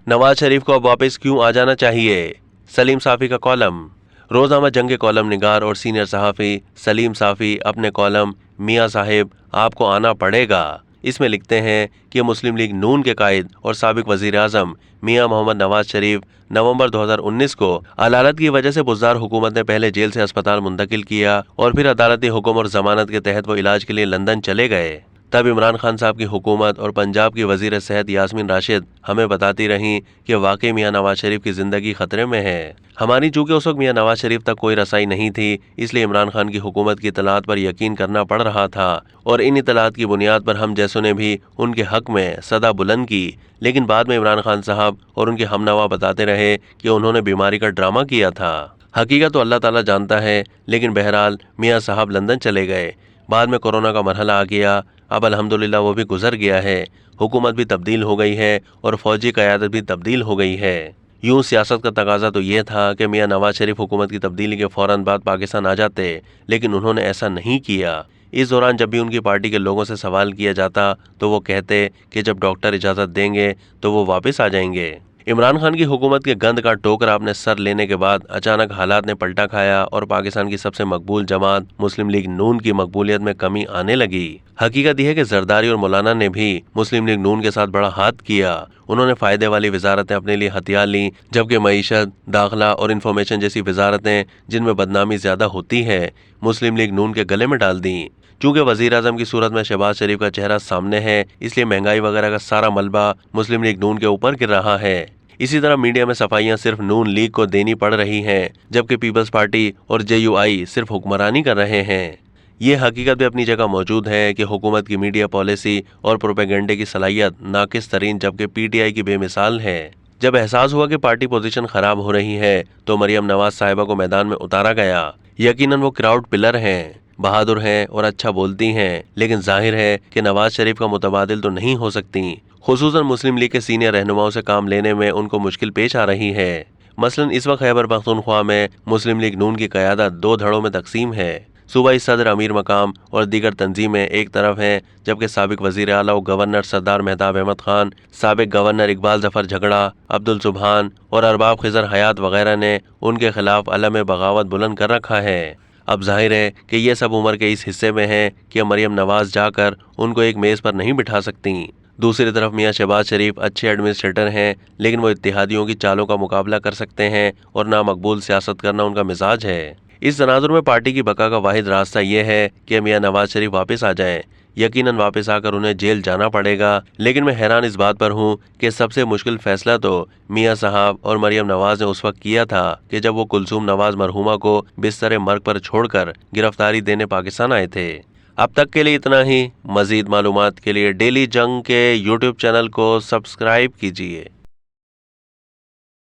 नवाज शरीफ को अब वापस क्यों आ जाना चाहिए? सलीम साफ़ी का कॉलम। रोज़नामा जंग के कॉलम निगार और सीनियर सहाफ़ी सलीम साफ़ी अपने कॉलम मियाँ साहिब आपको आना पड़ेगा इसमें लिखते हैं कि मुस्लिम लीग नून के कायद और साबिक वज़ीर आज़म मियाँ मोहम्मद नवाज शरीफ नवंबर 2019 को अदालत की वजह से बुज़दार हुकूमत ने पहले जेल से अस्पताल मुंतकिल किया और फिर अदालती हुक्म और जमानत के तहत वो इलाज के लिए लंदन चले गए। तब इमरान खान साहब की हुकूमत और पंजाब की वज़ीर सेहत यास्मीन राशिद हमें बताती रहीं कि वाकई मियाँ नवाज शरीफ की ज़िंदगी खतरे में है। हमारी चूँकि उस वक्त मियाँ नवाज शरीफ तक कोई रसाई नहीं थी, इसलिए इमरान खान की हुकूमत की इतलात पर यकीन करना पड़ रहा था और इन इतलात की बुनियाद पर हम जैसों ने भी उनके हक में सदा बुलंद की। लेकिन बाद में इमरान खान साहब और उनके हमनवा बताते रहे कि उन्होंने बीमारी का ड्रामा किया था। हकीकत तो अल्लाह ताला जानता है, लेकिन बहरहाल मियाँ साहब लंदन चले गए। बाद में कोरोना का मरहला आ गया। अब अल्हम्दुलिल्लाह वो भी गुजर गया है, हुकूमत भी तब्दील हो गई है और फौजी क़यादत भी तब्दील हो गई है। यूँ सियासत का तकाजा तो ये था कि मियाँ नवाज शरीफ हुकूमत की तब्दीली के फ़ौरन बाद पाकिस्तान आ जाते, लेकिन उन्होंने ऐसा नहीं किया। इस दौरान जब भी उनकी पार्टी के लोगों से सवाल किया जाता तो वो कहते कि जब डॉक्टर इजाज़त देंगे तो वो वापस आ जाएंगे। इमरान खान की हुकूमत के गंद का टोकरा अपने सर लेने के बाद अचानक हालात ने पलटा खाया और पाकिस्तान की सबसे मकबूल जमात मुस्लिम लीग नून की मकबूलियत में कमी आने लगी। हकीकत यह है कि जरदारी और मौलाना ने भी मुस्लिम लीग नून के साथ बड़ा हाथ किया। उन्होंने फायदे वाली वजारतें अपने लिए हथियार ली, जबकि मईशत, दाखिला और इंफॉर्मेशन जैसी वजारतें जिनमें बदनामी ज्यादा होती है मुस्लिम लीग नून के गले में डाल दी। चूंकि वजीर आजम की सूरत में शहबाज शरीफ का चेहरा सामने है, इसलिए महंगाई वगैरह का सारा मलबा मुस्लिम लीग नून के ऊपर गिर रहा है। इसी तरह मीडिया में सफाइयां सिर्फ नून लीग को देनी पड़ रही हैं, जबकि पीपल्स पार्टी और JUI सिर्फ हुक्मरानी कर रहे हैं। ये हकीकत भी अपनी जगह मौजूद है कि हुकूमत की मीडिया पॉलिसी और प्रोपेगेंडे की सलाहियत नाकिस तरीन, जबकि PTI की बेमिसाल है। जब एहसास हुआ कि पार्टी पोजीशन खराब हो रही है तो मरियम नवाज साहिबा को मैदान में उतारा गया। यकीनन वो क्राउड पिलर हैं, बहादुर हैं और अच्छा बोलती हैं, लेकिन जाहिर है कि नवाज शरीफ का मुतबादिल तो नहीं हो सकती। खुसूसन मुस्लिम लीग के सीनियर रहनुमाओं से काम लेने में उनको मुश्किल पेश आ रही है। मसलन इस वक्त खैबर पख्तूनख्वा में मुस्लिम लीग नून की क़यादत 2 धड़ों में तकसीम है। सूबाई सदर अमीर मकाम और दीगर तंजीमें एक तरफ हैं, जबकि साबिक वजीर आला और गवर्नर सरदार मेहताब अहमद खान, साबिक गवर्नर इकबाल जफर झगड़ा, अब्दुल सुबहान और अरबाब खिजर हयात वगैरह ने उनके खिलाफ अलम बगावत बुलंद कर रखा है। अब जाहिर है कि ये सब उम्र के इस हिस्से में है कि मरियम नवाज जाकर उनको एक मेज़ पर नहीं बिठा सकती। दूसरी तरफ मियाँ शहबाज शरीफ अच्छे एडमिनिस्ट्रेटर हैं, लेकिन वो इत्तेहादियों की चालों का मुकाबला कर सकते हैं और नामकबूल सियासत करना उनका मिजाज है। इस तनाजुर में पार्टी की बका का वाहिद रास्ता ये है कि मियाँ नवाज शरीफ वापस आ जाएं। यकीनन वापस आकर उन्हें जेल जाना पड़ेगा, लेकिन मैं हैरान इस बात पर हूँ कि सबसे मुश्किल फैसला तो मियाँ साहब और मरियम नवाज ने उस वक्त किया था कि जब वो कुलसूम नवाज मरहुमा को बिस्तर मर्ग पर छोड़कर गिरफ्तारी देने पाकिस्तान आए थे। अब तक के लिए इतना ही। मजीद मालूमात के लिए डेली जंग के YouTube चैनल को सब्सक्राइब कीजिए।